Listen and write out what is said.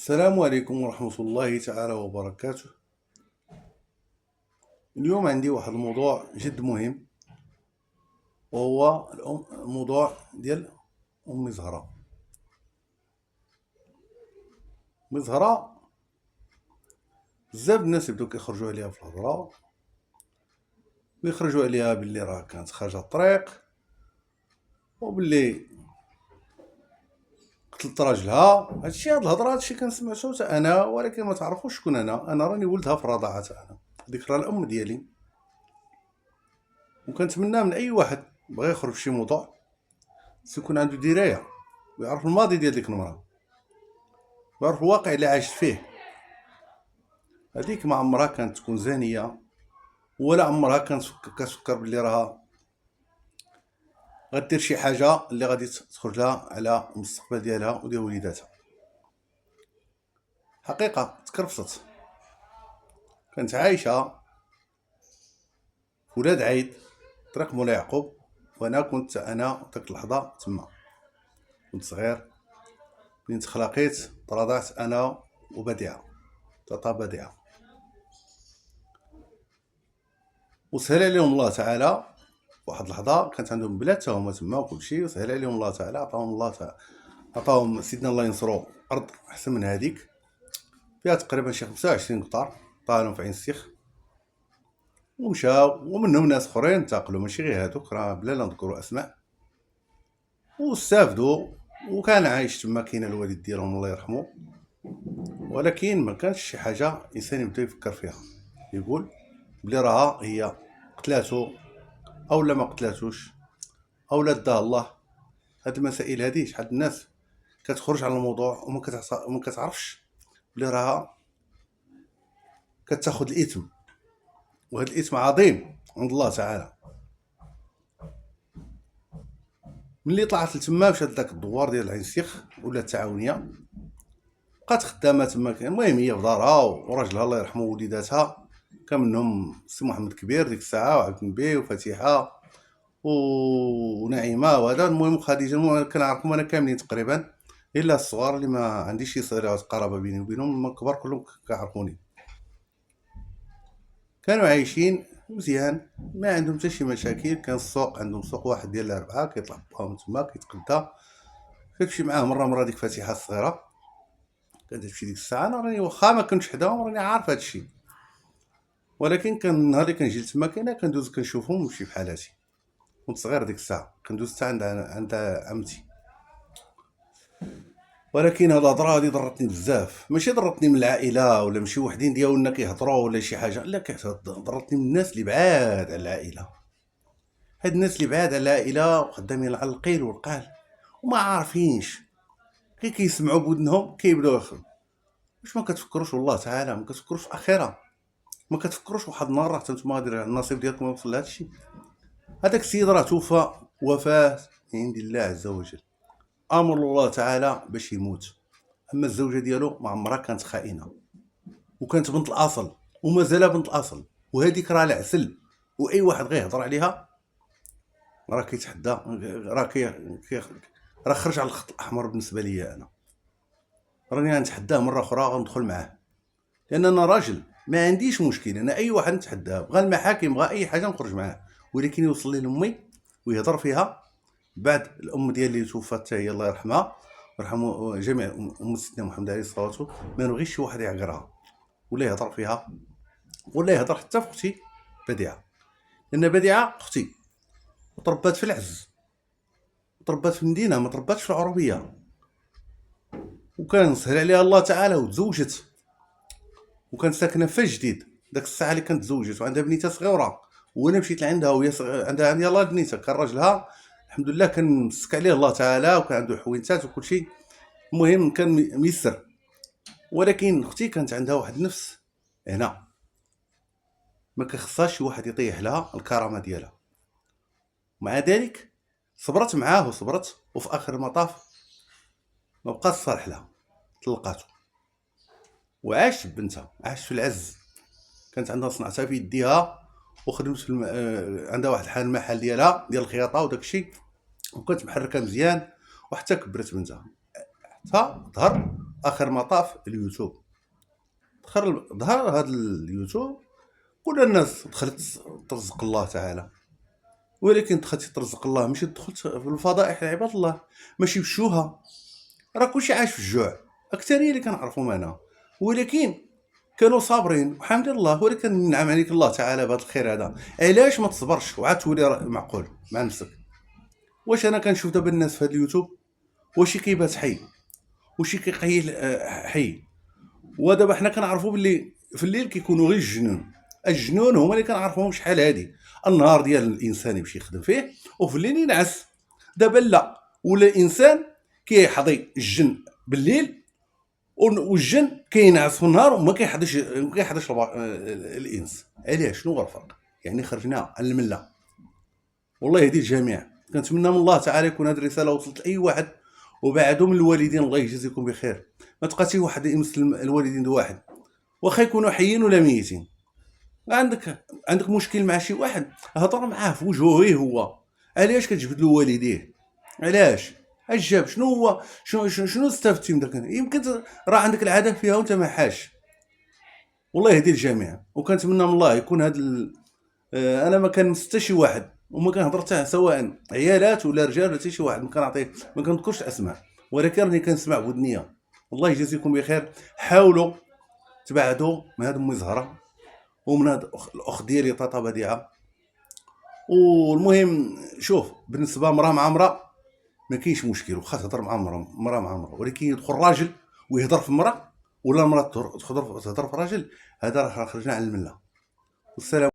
السلام عليكم ورحمة الله تعالى وبركاته. اليوم عندي واحد الموضوع جد مهم، وهو الموضوع ديال أمي زهرة. أمي زهرة بزاف الناس يبداو كيخرجوا عليها في الهضرة، ويخرجوا عليها باللي راه كانت خارجة الطريق، وباللي قتلت راجلها. هاد الهضرة هادشي كنسمعو حتى انا، ولكن ما تعرفوش شكون انا راني ولدها في الرضاعة تاعنا. ديك راه الام ديالي، وكنتمنى من اي واحد بغى يخرج في شي موضوع يكون عنده درايه ويعرف الماضي ديال ديك المراه، ويعرف الواقع اللي عاشت فيه. هذيك ما عمرها كانت تكون زانيه، ولا عمرها كانت كتفكر باللي راها غدير شي حاجه اللي غادي تخرج لها على المستقبل ديالها وديال وليداتها. حقيقه تكرفصت، كانت عايشه ولاد عيد طريق مولاي يعقوب، وانا كنت ديك اللحظه تما كنت صغير. منين تخلقيت ترضعت انا وبديعه تاتا بديعه، وسهل عليهم الله تعالى. واحد اللحظه كانت عندهم بلاد تا هما تما وكلشي، وسهل عليهم الله تعالى، عطاهم الله تعالى، عطاهم سيدنا الله ينصرو ارض احسن من هذيك، فيها تقريبا شي 25 قطار، طالهم في عين السيخ ومشاو. ومنهم ناس اخرين انتقلوا، ماشي غير هادوك، راه بلا لا نذكروا اسماء، واستافدوا. وكان عايش تما كاين الوالد ديالهم الله يرحمه، ولكن ما كانش شي حاجه انسان يبدا يفكر فيها، يقول بلي راها هي قتلاتو او لا ما قتلاتوش او لا داه الله. هاد المسائل هادي شحال الناس كتخرج على الموضوع وما كتعرفش بلي راها كتاخذ الاثم، وهذا الاثم عظيم عند الله تعالى. ملي طلعت لتما مشات لذاك الدوار ديال العين السيخ ولا التعاونيه، بقات خدامه تما. المهم هي في دارها وراجلها الله يرحمه ووليداتها، كان منهم سي محمد كبير ديك الساعه، وعبد النبي وفتيحه ونعيمه وهذا. المهم خديجه، المهم كنعرفهم انا كاملين تقريبا، الا الصغار اللي ما عنديش شي صله قرابه بيني وبينهم. الكبار كلهم كيعرفوني. كانوا عايشين مزيان، ما عندهم حتى شي مشاكل. كان السوق عندهم سوق واحد ديال الاربعه، كيطلع باهم تما كيتقدا، كتمشي معاه مره ديك فتيحه الصغيره كانت تمشي ديك الساعه. انا راني واخا ما كنتش حداهم راني عارف هادشي، ولكن كان النهار اللي كنجي لتما كندوز كنشوفهم ونمشي بحالاتي. كنت صغير ديك الساعه، كندوز حتى عند عمتي. ولكن هاد الهضره هادي ضرتني بزاف، ماشي ضرتني من العائله ولا ماشي وحدين ديالنا كيهضروا ولا شي حاجه، لا، ضرتني من الناس اللي بعاد على العائله. هاد الناس اللي بعاد على العائله وخدامين على القيل والقال وما عارفينش، غير كيسمعوا بودنهم كيبداو يخدموا. واش ما كتفكروش والله تعالى؟ ما كتفكروش في الاخره؟ ما كتفكروش واحد النهار راه نتوما غادي النصيب ديالكم يوصل لهذا الشيء؟ هذاك السيد راه توفى وفاه من عند الله عز وجل، امر الله تعالى باش يموت. اما الزوجه ديالو ما عمرها كانت خائنه، وكانت بنت الاصل ومازال بنت الاصل، وهذيك راه العسل. واي واحد غيهضر عليها راه كيتحدى، راه خرج على الخط الاحمر. بالنسبه لي انا راني غنتحداه مره اخرى، غندخل معاه، لان انا راجل ما عنديش مشكل. انا اي واحد نتحداه، بغى المحاكم بغى اي حاجه نخرج معاه، ولكن يوصل لي لامي ويهضر فيها بعد الام ديالي اللي توفات حتى هي الله يرحمها ويرحم جميع ام سيدنا محمد عليه الصلاه والسلام. ما نبغيش شي واحد يعقرها ولا يهضر فيها ولا يهضر حتى في اختي بديعه، لان بديعه اختي وتربات في العز، وتربات في المدينه، ما ترباتش في العربيه. وكان سهل عليها الله تعالى وتزوجت، وكانت ساكنه في جديد داك الساعه اللي كانت تزوجت، وعندها بنيته صغيره. وانا مشيت لعندها وهي عندها يلاه بنيته. كان راجلها الحمد لله كان مسك عليه الله تعالى، وكان عنده حوينتات وكل شيء، المهم كان ميسر. ولكن اختي كانت عندها واحد النفس هنا ما كيخصهاش شي واحد يطيح لها الكرامه ديالها. مع ذلك صبرت معاه وصبرت، وفي اخر المطاف ما بقاش صالح لها، طلقاتو وعاش بنتها، عاش في العز. كانت عندها صنعتها في يديها، وخدمت في عندها واحد المحل ديالها ديال الخياطه وداك الشيء، وكانت محركه مزيان، وحتى كبرت بنتها حتى ظهر اخر مطاف اليوتيوب. ظهر هذا اليوتيوب، كل الناس دخلت ترزق الله تعالى، ولكن دخلتي ترزق الله ماشي دخلت في الفضائح عباد الله، ماشي بالشوهه. راه كلشي عايش في الجوع، اكثريه اللي كنعرفوا معنا، ولكن كانوا صابرين وحمد الله. ولكن نعم عليك الله تعالى بهذا الخير هذا. علاش ما تصبرش وعاد تولي معقول مع نفسك؟ واش انا كنشوف دابا الناس في هذا اليوتيوب، واش كيبات حي، واش كيقيل حي. ودابا حنا كنعرفوا باللي في الليل كيكونوا غير الجنون هما اللي كنعرفوهم شحال هادي. النهار ديال الانسان يمشي يخدم فيه، وفي الليل ينعس. دابا لا، ولا الانسان كيحظي الجن بالليل، والجن كينعس في النهار وما كيحظيش الانس. علاش؟ شنو هو الفرق؟ يعني خرجنا على المله. والله يهدي الجميع. كنتمنى من الله تعالى يكون هذه الرساله وصلت لاي واحد، وبعدهم الوالدين الله يجازيكم بخير. ما تبقى شي واحد يمس الوالدين دو واحد، واخا يكونوا حيين ولا ميتين. عندك مشكل مع شي واحد، هضر معاه في وجهه غير هو. علاش كتجبد له والديه؟ علاش؟ اش جاب؟ شنو هو؟ شنو استفدتي من داك؟ يمكن راه عندك العاده فيها وانت ما حاش. والله يهدي الجميع. وكنتمنى من الله يكون هذا انا ما كنمس حتى شي واحد، وما كنهضر حتى سواء عيالات ولا رجال ولا حتى شي واحد، ما كنعطيه، ما كنذكرش اسماء، ولكن راني كنسمع بودنيا. الله يجازيكم بخير. حاولوا تبعدوا من هاد امي زهره ومن هاد الاخت ديالي طاطا بديعه. والمهم شوف، بالنسبه مرا مع مرا ما كاينش مشكل، واخا تهضر مع مرا مع مرا، ولكن يدخل راجل ويهضر في مرا، ولا المرا تهضر في راجل، هذا راه خرجنا على المله. والسلام.